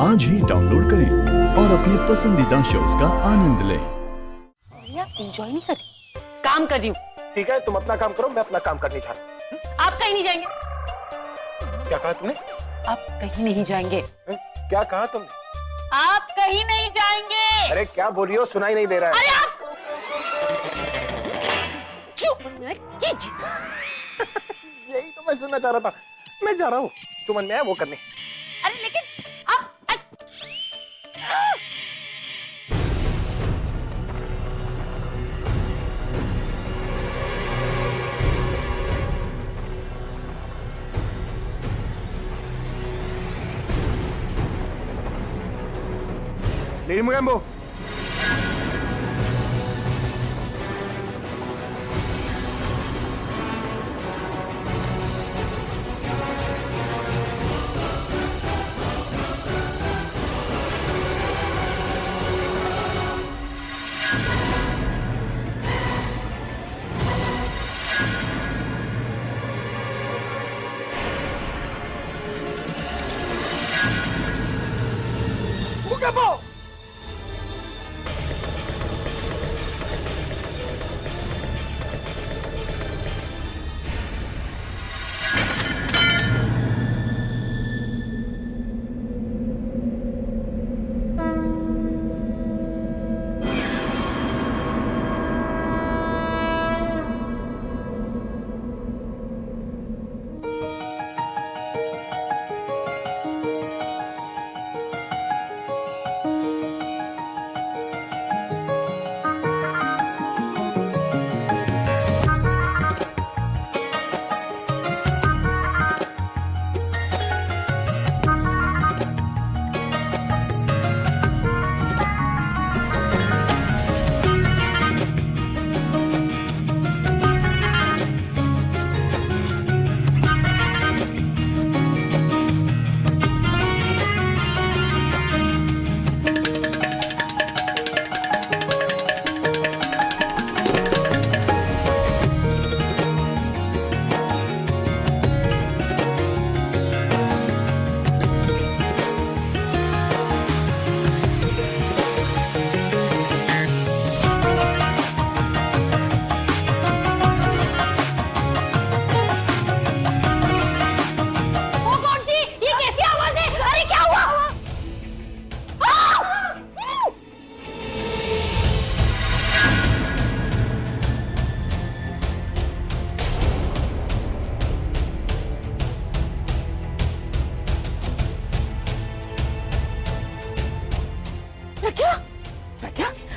आज ही डाउनलोड करें और अपने पसंदीदा शोज का आनंद लें। एंजॉय नहीं कर रही, काम कर रही हूँ। ठीक है, तुम अपना काम करो, मैं अपना काम करने जा रहा हूँ। आप कहीं नहीं जाएंगे। क्या कहा तुमने? आप कहीं नहीं जाएंगे। क्या कहा तुमने? आप कहीं नहीं जाएंगे। अरे क्या बोल रही हो, सुनाई नहीं दे रहा है। अरे आप चुप कीजिए। यही तो मैं सुनना चाह रहा था। मैं जा रहा हूँ, जो मन में है वो करने। अरे लेकिन आप Lady Mugambo. Mugambo!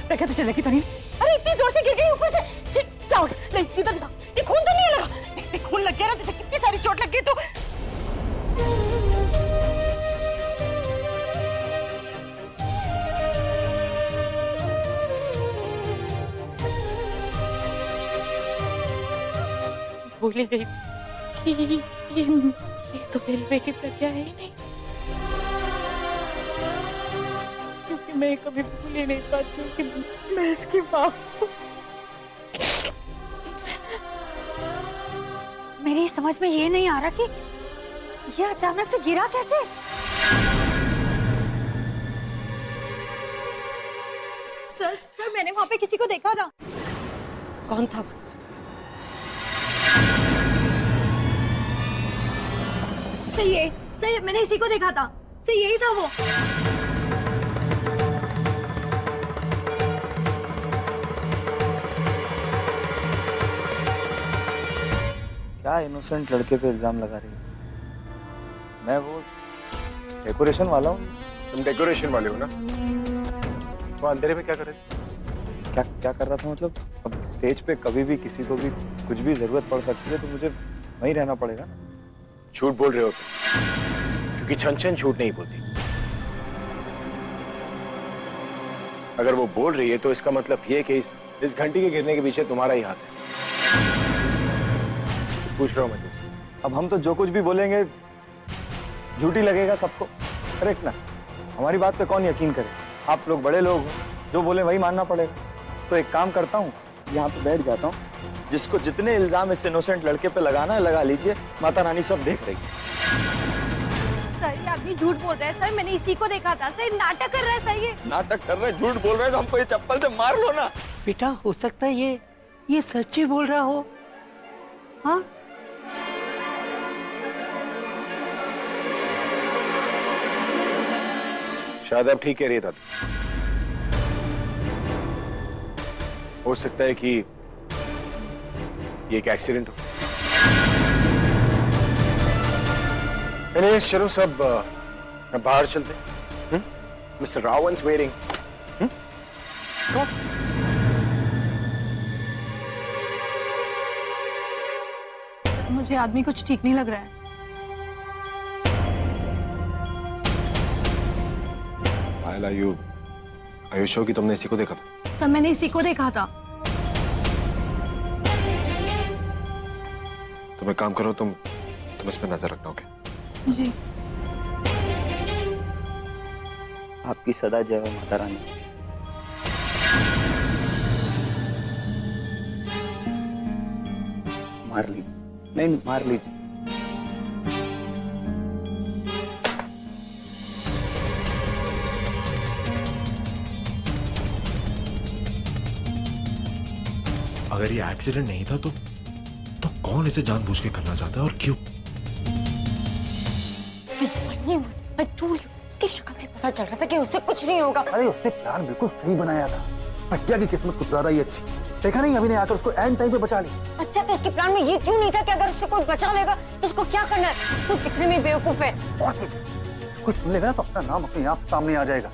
प्रज्ञा तो चलेगी तो नहीं। अरे इतनी जोर से गिर गई ऊपर से। क्या हो गया? नहीं इधर दिखाओ, ये खून तो नहीं लगा? नहीं, खून लग गया ना, तुझे कितनी सारी चोट लग गई। तो भूल ही गई कि ये तो मेरी बेटी प्रज्ञा है ही नहीं, क्योंकि मैं कभी भूल ही नहीं पाती हूँ कि मैं इसकी माँ हूँ। मेरी समझ में ये नहीं आ रहा कि ये अचानक से गिरा कैसे। सर मैंने वहां पे किसी को देखा था। कौन था? सही है, सही, मैंने इसी को देखा था। सही यही था वो। क्या इनोसेंट लड़के पे इल्जाम लगा रही है? मैं वो डेकोरेशन वाला हूँ। तुम डेकोरेशन वाले हो ना? तो अंधेरे में क्या कर रहे थे? क्या कर रहा था मतलब? अब स्टेज पे कभी भी किसी को भी कुछ भी जरूरत पड़ सकती है, तो मुझे वहीं रहना पड़ेगा ना। झूठ बोल रहे हो तुम, क्योंकि छन झूठ नहीं बोलती। अगर वो बोल रही है तो इसका मतलब ये कि इस घंटी के गिरने के पीछे तुम्हारा ही हाथ है। पूछ रहा हूं मैं तुमसे। अब हम तो जो कुछ भी बोलेंगे झूठी लगेगा सबको, करेक्ट ना? हमारी बात पे कौन यकीन करे? आप लोग बड़े लोग हो, जो बोले वही मानना पड़ेगा। तो एक काम करता हूँ, यहाँ पे बैठ जाता हूँ। जिसको जितने इल्जाम इस इनोसेंट लड़के पे लगाना है लगा लीजिए, माता रानी सब देख रही है। सर ये आदमी झूठ बोल रहा है सर, मैंने इसी को देखा था सर, नाटक कर रहा है सर ये। नाटक कर रहे हैं, झूठ बोल रहे हैं, तो हमको ये चप्पल से मार लो ना। बेटा हो सकता है ये सच्ची बोल रहा हो। हाँ शायद आप ठीक कह रही था। हो सकता है कि ये एक एक्सीडेंट हो। चलिए चलो सब अब बाहर चलते हैं। Mister रावंस waiting. सर मुझे आदमी कुछ ठीक नहीं लग रहा है। पायला आयु श्योर कि तुमने इसी को देखा था? सर मैंने इसी को देखा था। तुम एक काम करो, तुम इस पे नजर रखना। ओके जी। आपकी सदा जय हो माता रानी। मार लीजिए, नहीं मार लीजिए। अगर ये एक्सीडेंट नहीं था तो कौन इसे जानबूझ के करना चाहता है और क्यों? उसकी शक्ल से पता चल रहा था कि उससे कुछ नहीं होगा। अरे उसने प्लान बिल्कुल सही बनाया था। प्रज्ञा की किस्मत कुछ ज्यादा ही अच्छी। देखा नहीं अभी ने आकर उसको एंड टाइम पे बचा लिया। अच्छा तो उसके प्लान में ये क्यों नहीं था कि अगर उससे कोई बचा लेगा तो उसको क्या करना है? तू दिखने में बेवकूफ है। और कुछ सुन लेगा ना तो अपना नाम अपने आप सामने आ जाएगा।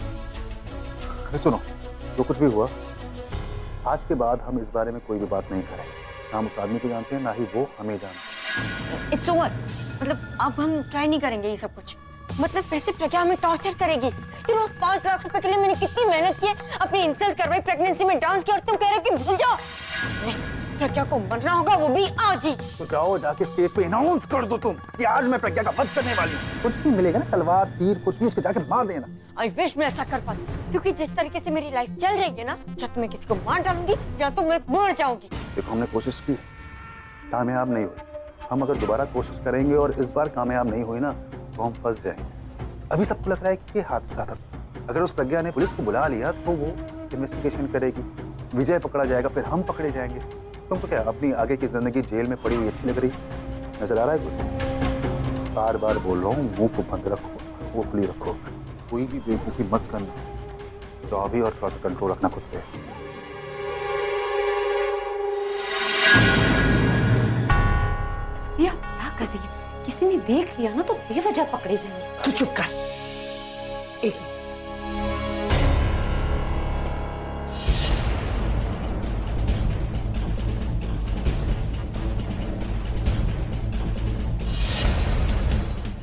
अरे सुनो, जो कुछ भी हुआ आज के बाद हम इस बारे में कोई भी बात नहीं करेंगे। ना हम उस आदमी को जानते हैं, ना ही वो हमें जानते। It's over. मतलब अब हम ट्राई नहीं करेंगे ये सब कुछ। मतलब फिर से प्रज्ञा हमें टॉर्चर करेगी। कि रोज 5 लाख रुपए के लिए मैंने कितनी मेहनत की है, अपनी इंसल्ट करवाई, प्रेगनेंसी में डांस किया और तुम कह रहे हो कि भूल जाओ। नहीं, प्रज्ञा को मरना होगा, वो भी आज ही। तो जाओ जाके स्टेज पे अनाउंस कर दो तुम कि आज मैं प्रज्ञा का वध करने वाली हूँ। कुछ भी मिलेगा ना, तलवार तीर कुछ भी, उसको जाके मार देना। आई विश मैं ऐसा कर पाती, क्योंकि जिस तरीके से मेरी लाइफ चल रही है ना, या तो मैं किसी को मार डालूंगी या तो मैं मर जाऊंगी। देखो हमने कोशिश की, कामयाब नहीं हुई। हम अगर दोबारा कोशिश करेंगे और इस बार कामयाब नहीं हुई ना तो हम फंस जाएंगे। अभी सबको लग रहा है कि ये हादसा था। अगर उस प्रज्ञा ने पुलिस को बुला लिया तो वो इन्वेस्टिगेशन करेगी, विजय पकड़ा जाएगा, फिर हम पकड़े जाएंगे। तुमको क्या अपनी आगे की जिंदगी जेल में पड़ी हुई अच्छी लग रही नजर आ रहा है? कुछ बार बार बोल रहा हूँ, मुंह को बंद रखो, वो खुली रखो, कोई भी बेवकूफी मत करना। जो अभी और थोड़ा सा कंट्रोल रखना खुद पे। या क्या कर रही है? किसी ने देख लिया ना तो बेवजह पकड़े जाएंगे। तू चुप कर। एक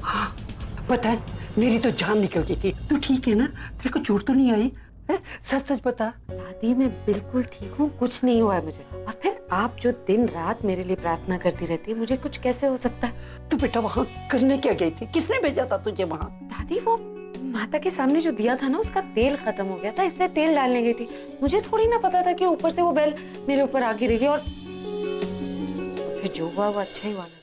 हाँ, बता, मेरी तो जान निकल गई थी। तू ठीक है ना? तेरे को चोट तो नहीं आई? सच सच बता। दादी मैं बिल्कुल ठीक हूँ, कुछ नहीं हुआ है मुझे। और फिर आप जो दिन रात मेरे लिए प्रार्थना करती रहती है, मुझे कुछ कैसे हो सकता है? तू बेटा वहाँ करने क्या गई थी? किसने भेजा था तुझे वहाँ? दादी वो माता के सामने जो दिया था ना, उसका तेल खत्म हो गया था, इसलिए तेल डालने गई थी। मुझे थोड़ी ना पता था कि ऊपर से वो बेल मेरे ऊपर आ गिरेगी। और फिर जो हुआ वो अच्छा ही हुआ ना।